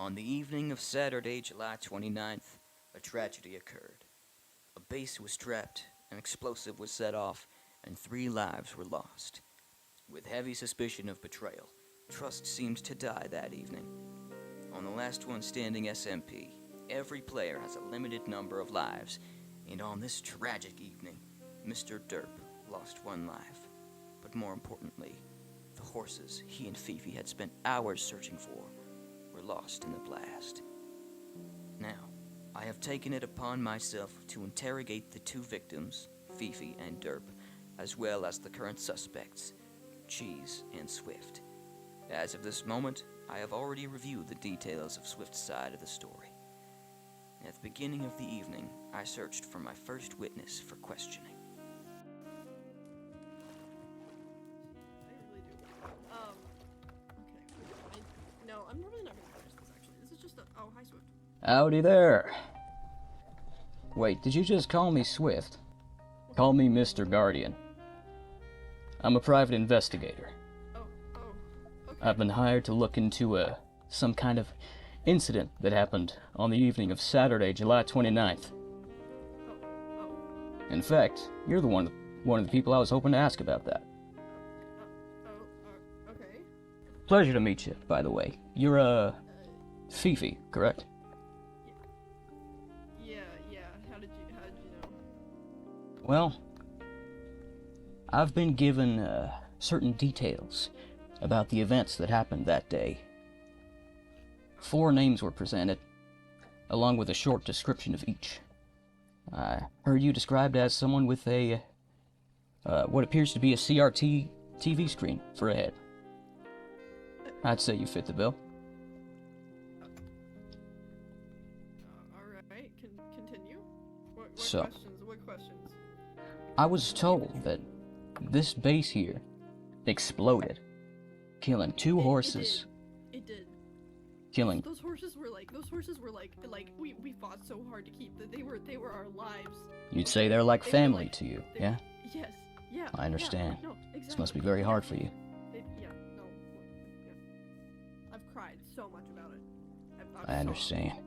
On the evening of Saturday, July 29th, a tragedy occurred. A base was trapped, an explosive was set off, and 3 lives were lost. With heavy suspicion of betrayal, trust seemed to die that evening. On the Last One Standing SMP, every player has a limited number of lives, and on this tragic evening, Mr. DERP lost 1 life. But more importantly, the horses he and Fifi had spent hours searching for were lost in the blast. Now, I have taken it upon myself to interrogate the 2 victims, Fifi and DERP, as well as the current suspects, Cheese and Swift. As of this moment, I have already reviewed the details of Swift's side of the story. At the beginning of the evening, I searched for my first witness for questioning. Okay. No, I'm really not gonna finish this actually. This is just a. Oh, hi, Swift. Howdy there. Wait, did you just call me Swift? Call me Mr. Guardian. I'm a private investigator. Oh, okay. I've been hired to look into some kind of incident that happened on the evening of Saturday, July 29th. Oh. In fact, you're one of the people I was hoping to ask about that. Okay. Pleasure to meet you, by the way. You're, Fifi, correct? Yeah. How did you know? Well, I've been given, certain details about the events that happened that day. 4 names were presented, along with a short description of each. I heard you described as someone with a, what appears to be a CRT TV screen for a head. I'd say you fit the bill. Alright, continue. What questions? I was told that this base here exploded, killing 2 horses. It did. Killing. Those horses were like we fought so hard to keep that they were our lives. You'd say they're like family to you, yeah? Yes. Yeah. I understand. Yeah, no, exactly. This must be very hard for you. Yeah. I've cried so much about it. I understand. Yeah.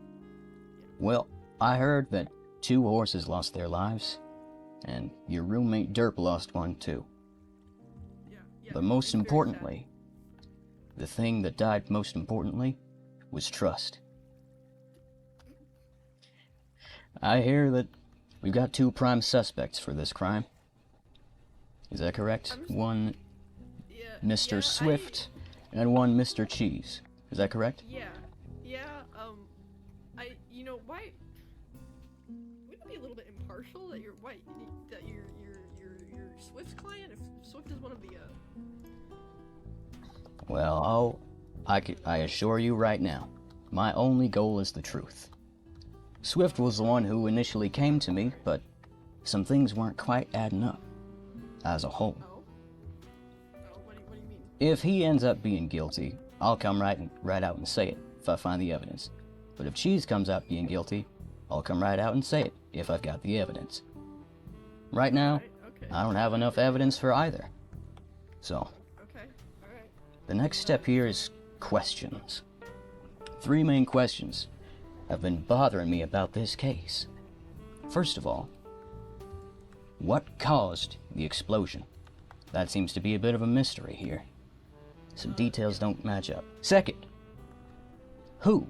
Well, I heard that 2 horses lost their lives, and your roommate Derp lost one too. Yeah. But most it's very importantly, the thing that died most importantly was trust. I hear that we've got 2 prime suspects for this crime. Is that correct? One Mr. Swift and one Mr. Cheese. Is that correct? Yeah. Why? Would it be a little bit impartial that you're Swift's client if Swift is one of the Well, I assure you right now, my only goal is the truth. Swift was the one who initially came to me, but some things weren't quite adding up as a whole. What do you mean? If he ends up being guilty, I'll come right out and say it if I find the evidence. But if Cheese comes out being guilty, I'll come right out and say it if I've got the evidence. Right now, Okay. I don't have enough evidence for either. So, Okay. Alright. the next step here is questions. 3 main questions have been bothering me about this case. First of all, what caused the explosion? That seems to be a bit of a mystery here. Some details don't match up. Second, who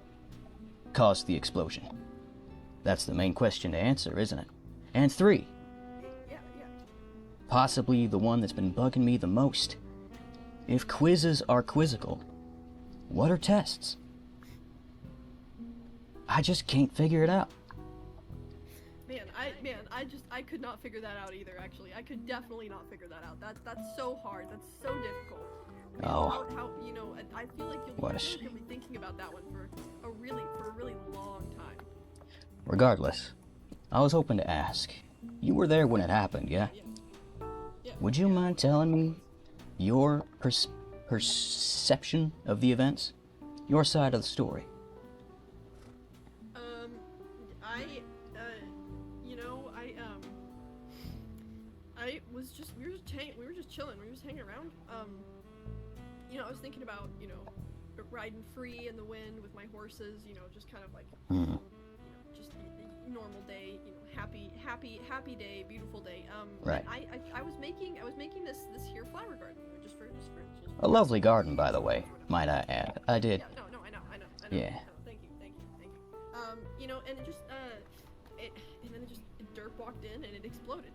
caused the explosion? That's the main question to answer, isn't it? And 3, Yeah. possibly the one that's been bugging me the most. If quizzes are quizzical, what are tests? I just can't figure it out. I could not figure that out either, actually. I could definitely not figure that out. That's so hard. That's so difficult. Oh. I feel like you'll be thinking about that one for a really long time. Regardless, I was hoping to ask. You were there when it happened, yeah? Yeah. Would you mind telling me your perception of the events? Your side of the story? We were just chilling. We were just hanging around. I was thinking about, riding free in the wind with my horses, you know, just kind of like, Mhm. you know, just a normal day, you know, happy day, beautiful day. Right. I was making this here flower garden, you know, just for A lovely garden, by the way, might I add. I did. Yeah, no, I know. Yeah. No, thank you. You know, and it just, and then it just, DERP walked in and it exploded.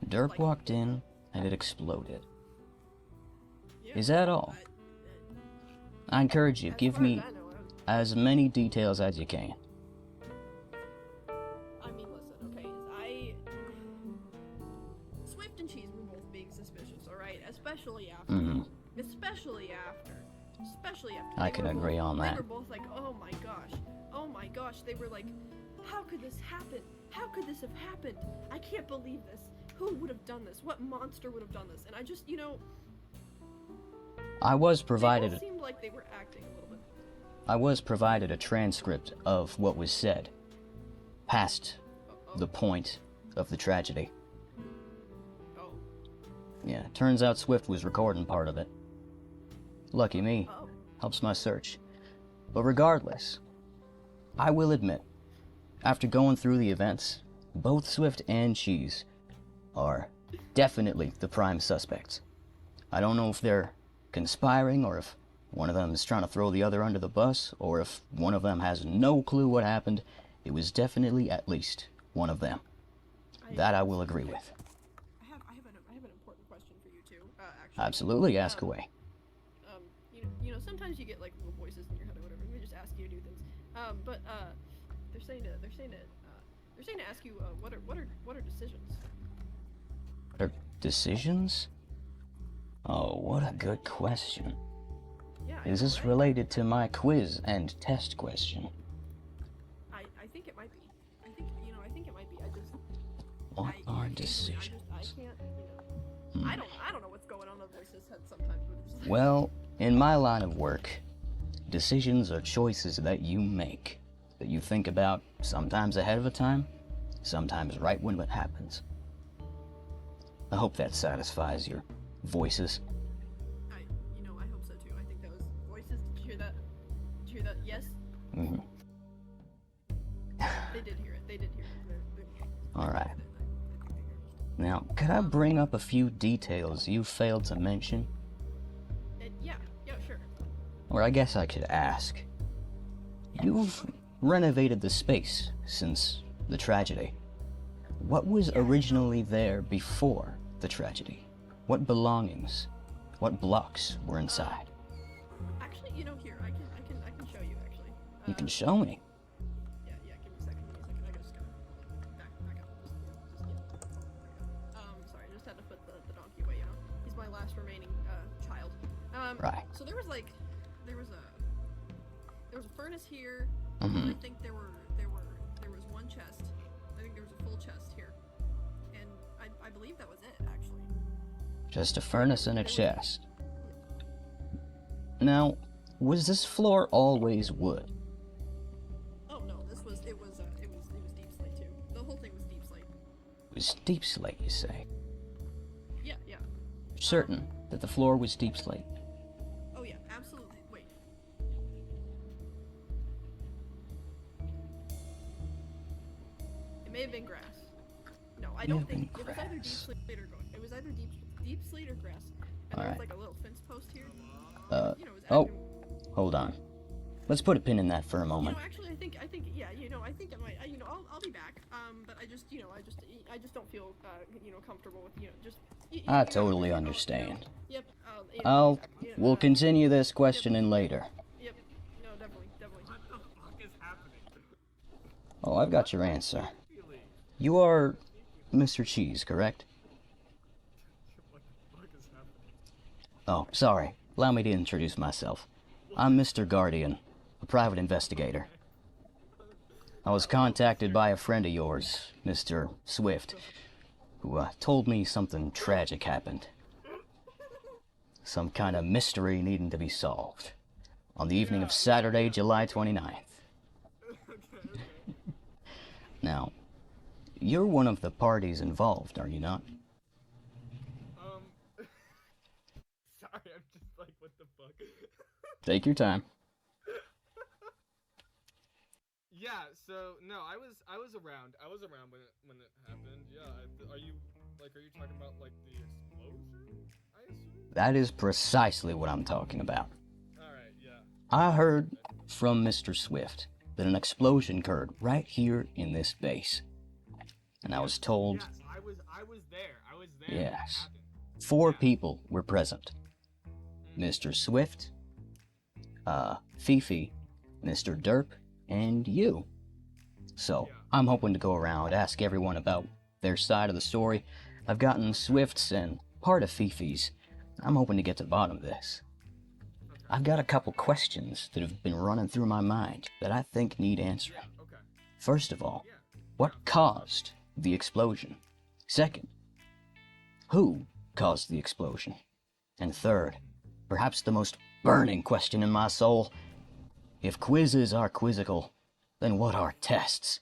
Derp walked in, and it exploded. Yeah. Is that all? I encourage you, As give far as me I know, as many details as you can. I mean, listen, okay, Swift and Cheese were both being suspicious, alright? Especially after. Mhm. Especially after. I They can were agree both, on that. They were both like, oh my gosh. They were like, how could this happen? How could this have happened? I can't believe this. Who would have done this? What monster would have done this? And I just, you know, I was they provided both seemed like they were acting a little bit. I was provided a transcript of what was said, past the point of the tragedy. Oh. Yeah, turns out Swift was recording part of it. Lucky me. Oh. Helps my search. But regardless, I will admit, after going through the events, both Swift and Cheese are definitely the prime suspects. I don't know if they're conspiring, or if one of them is trying to throw the other under the bus, or if one of them has no clue what happened. It was definitely at least one of them. That I will agree with. I have an important question for you too. Actually. Absolutely, ask away. You know, sometimes you get like little voices in your head or whatever, and they just ask you to do things. But they're saying to ask you, what are decisions? Are decisions? Oh, what a good question. Yeah. Is this right? related to my quiz and test question? I think it might be. I think it might be. What I are can't, decisions? I can't, you know. I don't know what's going on in the voices head sometimes. But it's just like, Well, in my line of work, decisions are choices that you make, that you think about sometimes ahead of a time, sometimes right when it happens. I hope that satisfies your voices. I hope so too. I think that was voices. Did you hear that? Did you hear that? Yes. Mm-hmm. They did hear it. Alright. Now, could I bring up a few details you failed to mention? Yeah, sure. Or I guess I could ask. You've renovated the space since the tragedy. What was originally there before the tragedy? What belongings, what blocks were inside? Actually, you know, here I can show you. Actually, You can show me. Yeah. Give me a second. I just gotta back up. Sorry, I just had to put the donkey away. You know, he's my last remaining child. Right. So there was a furnace here. Mm-hmm. I think there was one chest. I think there was a full chest here, and I believe that was it actually. Just a furnace and a chest. Now, was this floor always wood? Oh no, it was deep slate too. The whole thing was deep slate. It was deep slate, you say? Yeah. Certain that the floor was deep slate. Oh yeah, absolutely. Wait. It may have been grass. No, I don't think it was either deep slate or it was either deep slate or grass. And there was like a little fence post here. You know, it was Oh, active. hold on. Let's put a pin in that for a You moment. know, actually, I think, yeah, you know, I think I might, you know, I'll be back. But I just, you know, I just don't feel, you know, comfortable with, you know, just. I totally understand. Yep. We'll continue this questioning later. Yep. No, definitely. What the fuck is happening? Oh, I've got your answer. You are Mr. Cheese, correct? What the fuck is happening? Oh, sorry. Allow me to introduce myself. I'm Mr. Guardian, a private investigator. I was contacted by a friend of yours, Mr. Swift, who told me something tragic happened. Some kind of mystery needing to be solved on the evening of Saturday, July 29th. Now, you're one of the parties involved, are you not? Sorry, I'm just like, what the fuck? Take your time. Yeah, so no, I was around. I was around when it happened. Yeah, are you talking about like the explosion? I assume. That is precisely what I'm talking about. All right, yeah. I heard from Mr. Swift that an explosion occurred right here in this base. And I was told, Yes, I was there. I was there. When it yes, happened. 4 Yeah. people were present. Mr. Swift, Fifi, Mr. DERP, and you. So, Yeah. I'm hoping to go around, ask everyone about their side of the story. I've gotten Swift's and part of Fifi's. I'm hoping to get to the bottom of this. Okay. I've got a couple questions that have been running through my mind that I think need answering. Yeah. Okay. First of all, Yeah. what caused the explosion? Second, who caused the explosion? And third, perhaps the most burning question in my soul, if quizzes are quizzical, then what are tests?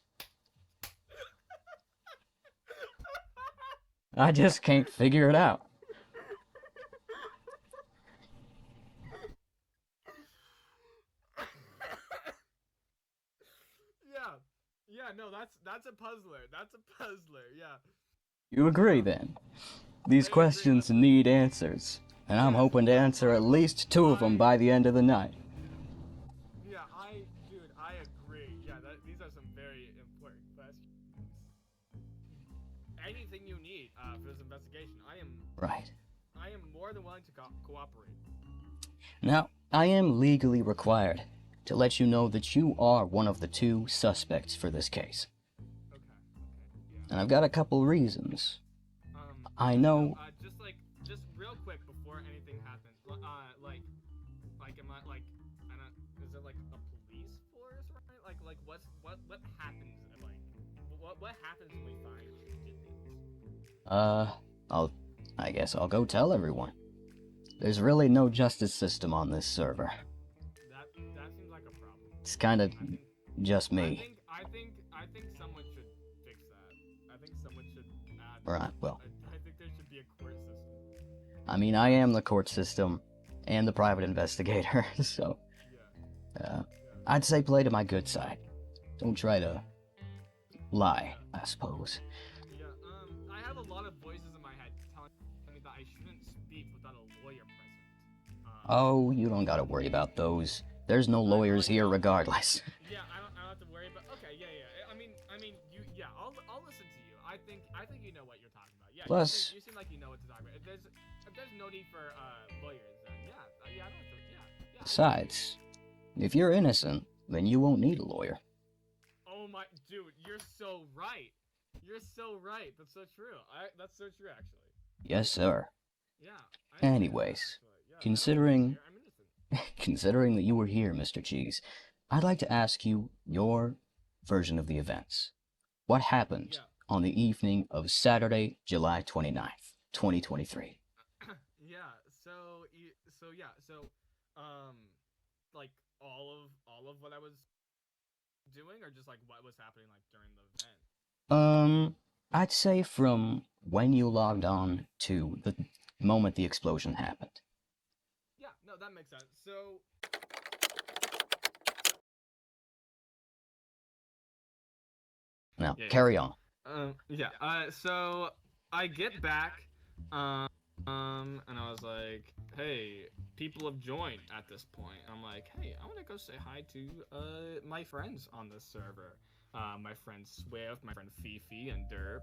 I just can't figure it out. Yeah, no, that's a puzzler. That's a puzzler. Yeah. You agree then? These I agree. questions need answers, and I'm Yes, hoping to answer at least 2 of them by the end of the night. Yeah, dude, I agree. Yeah, these are some very important questions. Anything you need for this investigation, Right. I am more than willing to cooperate. Now, I am legally required to let you know that you are one of the 2 suspects for this case. Okay, yeah. And I've got a couple reasons. I know. Just real quick before anything happens, am I I don't, is it like a police force, right? What happens, what happens when we find who did these? I guess I'll go tell everyone. There's really no justice system on this server. That seems like a problem. It's kind of I think, just me. I think someone should fix that. I think someone should add. Right, well. I think there should be a court system. I mean, I am the court system and the private investigator, so Yeah. I'd say play to my good side. Don't try to lie, I suppose. Yeah. I have a lot of voices in my head telling me that I shouldn't speak without a lawyer present. Oh, you don't gotta worry about those. There's no lawyers here regardless. Yeah, I don't have to worry about. Okay, yeah. I mean, you. Yeah, I'll listen to you. I think you know what you're talking about. Yeah. Plus, you seem like you know what to talk about. If there's no need for lawyers, then yeah, I don't have to. Yeah. besides, if you're innocent, then you won't need a lawyer. Oh my, dude, you're so right. You're so right. That's so true. That's so true, actually. Yes, sir. Yeah. I agree with that, Anyways, actually. Yeah, considering I'm innocent. considering that you were here, Mr. Cheese, I'd like to ask you your version of the events. What happened Yeah. on the evening of Saturday, July 29th, 2023? Yeah. Like all of what I was doing, or just like what was happening like during the event. I'd say from when you logged on to the moment the explosion happened. Yeah, no, that makes sense. So Now, Yeah. carry on. So I get back, and I was like, hey, people have joined at this point. I'm like, hey, I want to go say hi to my friends on this server. My friend Swift, my friend Fifi and DERP,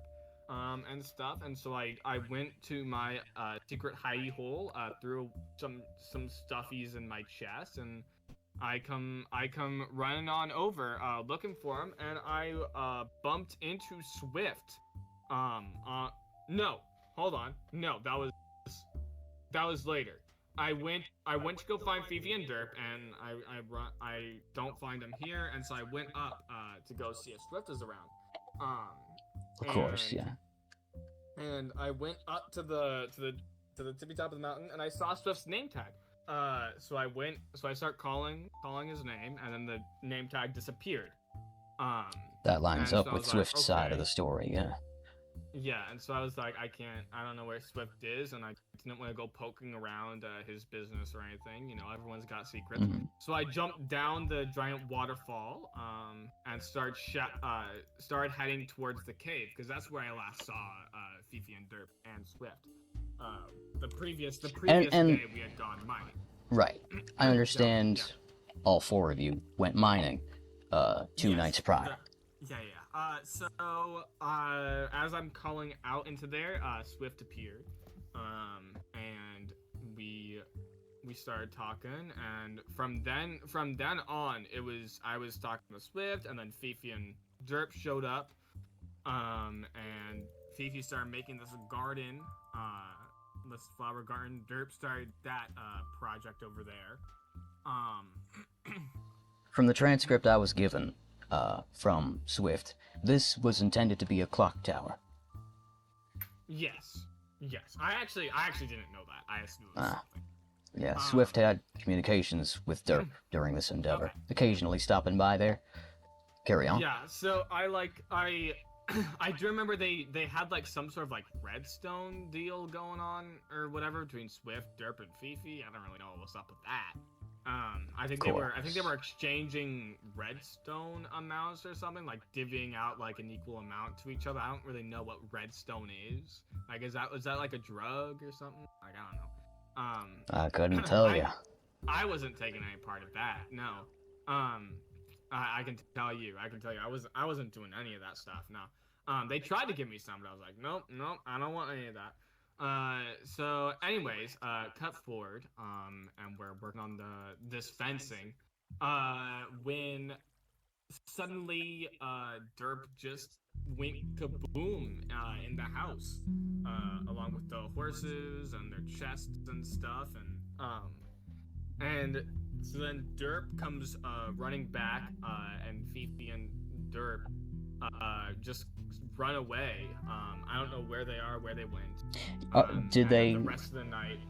and stuff. And so I went to my secret hidey hole, threw some stuffies in my chest, and I come running on over, looking for him, and I bumped into Swift. No, hold on, no, that was later. I went to go find Fifi and Derp, and I don't find them here, and so I went up to go see if Swift is around. Of course, yeah. And I went up to the tippy top of the mountain, and I saw Swift's name tag. So I start calling his name, and then the name tag disappeared. That lines and up so I with was like, Swift's side of okay. the story, yeah. Yeah, and so I was like, I don't know where Swift is, and I didn't want to go poking around his business or anything. You know, everyone's got secrets. Mhm. So I jumped down the giant waterfall, and started heading towards the cave, because that's where I last saw Fifi and Derp and Swift. The previous And day we had gone mining. right, I understand. So, All four of you went mining, two Yes, nights prior. Yeah. As I'm calling out into there, Swift appeared, and we started talking, and from then on, I was talking to Swift, and then Fifi and Derp showed up, and Fifi started making this garden, this flower garden. Derp started that project over there. From the transcript I was given, from Swift, this was intended to be a clock tower. Yes. I actually didn't know that. I assumed it was something. Yeah, Swift had communications with Derp during this endeavor, Okay. occasionally stopping by there. Carry on. Yeah, so I do remember they had like some sort of like redstone deal going on or whatever between Swift, Derp, and Fifi. I don't really know what's up with that. I think they were exchanging redstone amounts or something, like divvying out like an equal amount to each other. I don't really know what redstone is. Like, is that like a drug or something? Like, I don't know. I couldn't tell you. I wasn't taking any part of that. No. I can tell you. I wasn't doing any of that stuff. No. They tried to give me some, but I was like, nope, I don't want any of that. So anyways, cut forward, and we're working on this fencing, when suddenly, Derp just went kaboom, in the house, along with the horses and their chests and stuff, and so then Derp comes, running back, and Fifi and Derp, just run away. I don't know where they are, where they went. Did they? The rest of the night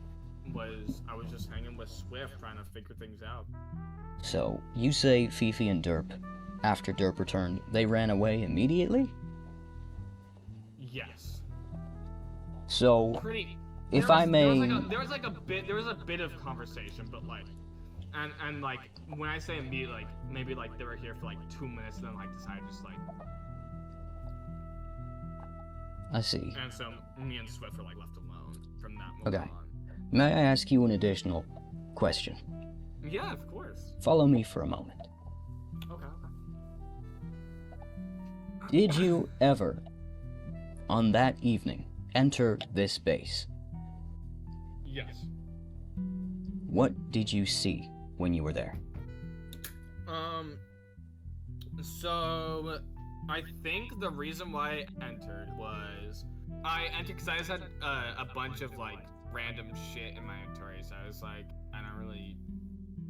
I was just hanging with Swift, trying to figure things out. So, you say Fifi and Derp, after Derp returned, they ran away immediately? Yes. So, Pretty. if I may... There was a bit of conversation, but like, and like, when I say immediately, like, maybe like they were here for like 2 minutes, and then like decided just like. I see. And so me and Swift were like left alone from that moment Okay. on. May I ask you an additional question? Yeah, of course. Follow me for a moment. Okay. Did you ever, on that evening, enter this base? Yes. What did you see when you were there? So I think the reason why I entered was I entered because I just had a bunch of like random shit in my inventory, so I was like, I don't really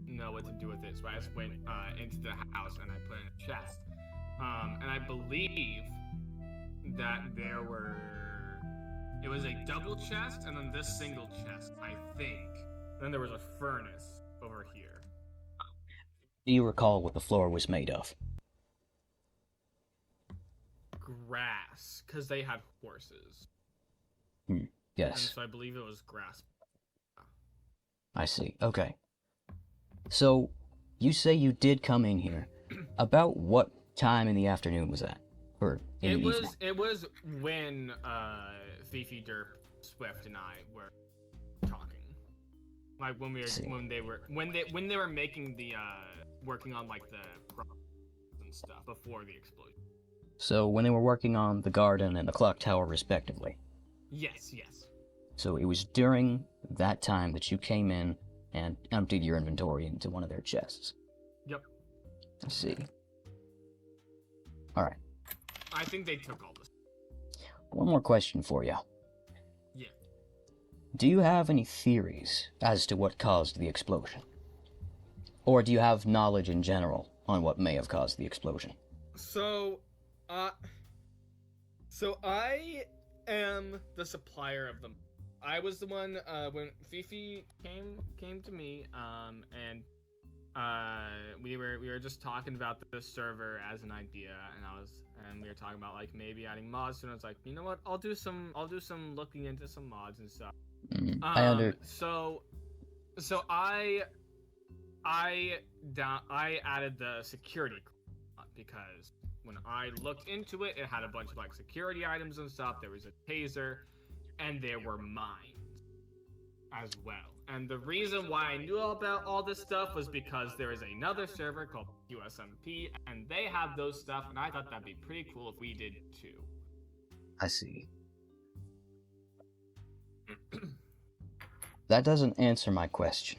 know what to do with it, so I just went into the house and I put it in a chest. And I believe that it was a double chest and then this single chest, I think. Then there was a furnace over here. Do you recall what the floor was made of? Grass, because they had horses. Yes. And so I believe it was grass. I see. Okay. So, you say you did come in here. About what time in the afternoon was that? Or in the evening? It was when Fifi, Derp, Swift, and I were talking. Like when they were making the working on like the problems and stuff before the explosion. So, when they were working on the garden and the clock tower respectively. Yes. So, it was during that time that you came in and emptied your inventory into one of their chests. Yep. I see. Alright. I think they took all this. One more question for you. Yeah. Do you have any theories as to what caused the explosion? Or do you have knowledge in general on what may have caused the explosion? So I am the supplier of them. I was the one when Fifi came to me, and we were just talking about the server as an idea, and we were talking about like maybe adding mods. And I was like, you know what? I'll do some looking into some mods and stuff. So I added the security because when I looked into it, it had a bunch of like security items and stuff. There was a taser, and there were mines as well. And the reason why I knew about all this stuff was because there is another server called LOSSMP, and they have those stuff, and I thought that'd be pretty cool if we did too. I see. That doesn't answer my question.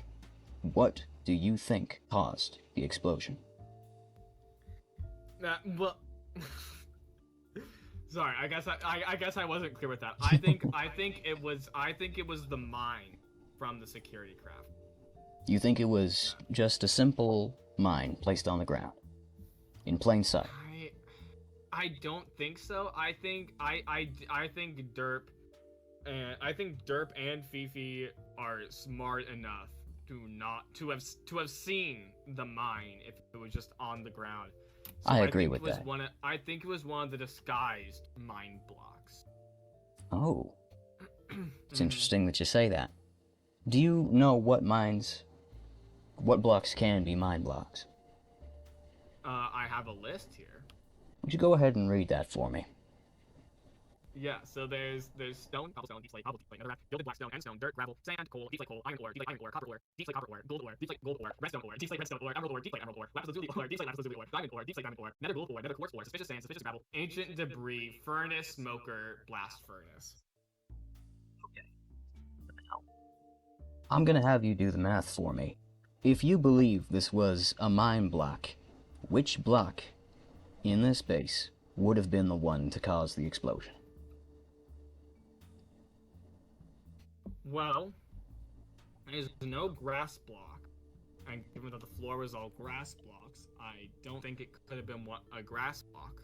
What do you think caused the explosion? Well, sorry, I guess I wasn't clear with that. I think it was the mine from the security craft. You think it was just a simple mine placed on the ground, in plain sight? I don't think so. I think DERP and FIFI are smart enough to have seen the mine if it was just on the ground. So I agree with that. I think it was one of the disguised mine blocks. Oh, it's interesting that you say that. Do you know what blocks can be mine blocks? I have a list here. Would you go ahead and read that for me? Yeah, so there's stone, cobblestone, deep slate, cobble, deep slate, netherrack, gilded blackstone, end stone, dirt, gravel, sand, coal, deep slate coal, iron ore, copper ore, deep slate copper ore, gold ore, deep slate gold ore, redstone ore, deep slate redstone ore, emerald ore, deep slate emerald ore, lapis lazuli ore, deep slate lapis lazuli ore, diamond ore, deep slate diamond ore, nether gold ore, nether quartz ore, suspicious sand, suspicious gravel, ancient debris, furnace, smoker, blast furnace. I'm gonna have you do the math for me. If you believe this was a mine block, which block in this base would have been the one to cause the explosion? Well, there's no grass block, and given that the floor was all grass blocks, I don't think it could have been a grass block.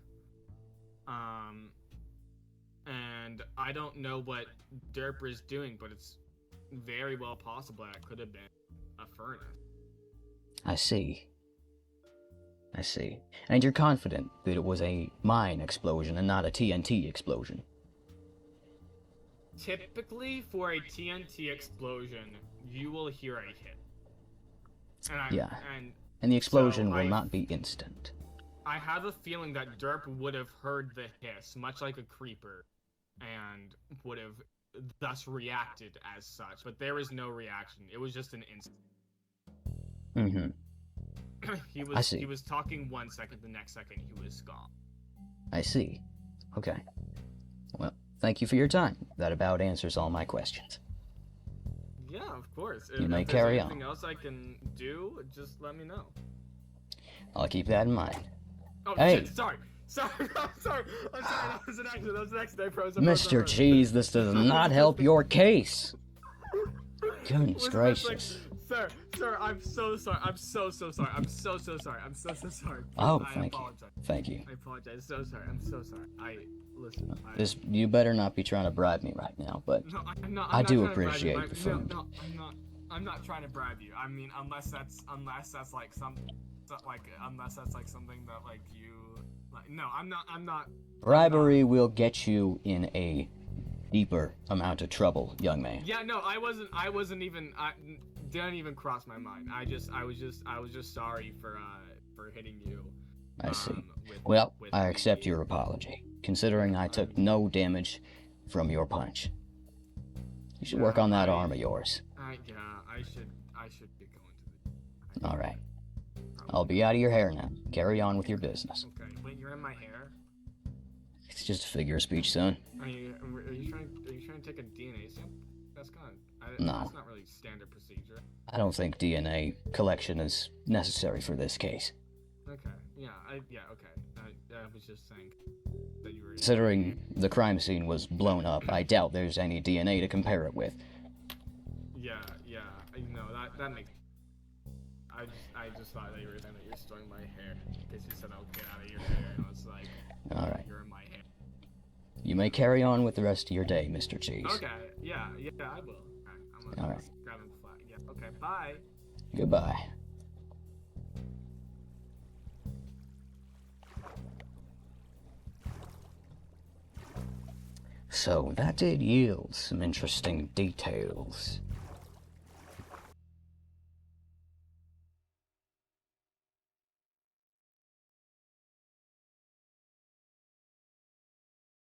And I don't know what DERP is doing, but it's very well possible that it could have been a furnace. I see. And you're confident that it was a mine explosion and not a TNT explosion? Typically, for a TNT explosion, you will hear a hit. And the explosion so will not be instant. I have a feeling that DERP would have heard the hiss, much like a creeper, and would have thus reacted as such. But there was no reaction. It was just an instant. Mm-hmm. He was talking 1 second, the next second he was gone. I see. Okay. Well, thank you for your time. That about answers all my questions. Yeah, of course. You may if carry there's on. anything else I can do, just let me know. I'll keep that in mind. Oh, Hey! shit, sorry. I'm sorry. That was an accident. I froze. Mr. Cheese, this does not help your case. Goodness gracious. Sir, I'm so sorry. I'm so sorry. I'm so sorry. Oh, I thank you. apologize. Thank you. I apologize. So sorry. I'm so sorry. Listen. You better not be trying to bribe me right now, but No, I'm not. I do trying to bribe appreciate you. the food. No, I'm not trying to bribe you. I mean, unless that's like something that like you like. No, I'm not. bribery will get you in a deeper amount of trouble, young man. Yeah, no, I wasn't even. Didn't even cross my mind. I was just sorry for hitting you. I see. With I accept your apology, considering I took no damage from your punch. You should work on that arm of yours. I should be going to the. All right. I'll be out of your hair now. Carry on with your business. Okay. Wait, you're in my hair? It's just a figure of speech, son. Are you trying to take a DNA sample? That's kind of. No. That's not really standard procedure. I don't think DNA collection is necessary for this case. Okay. Yeah. Okay. I was just saying that you were. Considering the crime scene was blown up, I doubt there's any DNA to compare it with. Yeah. You know that makes. I just thought that you were saying that you're storing my hair because you said I'll get out of your hair, and I was like, All right. You're in my hair. You may carry on with the rest of your day, Mr. Cheese. Okay. Yeah. I will. I'm gonna All right. grab him flat. Yeah. Okay. Bye. Goodbye. So that did yield some interesting details.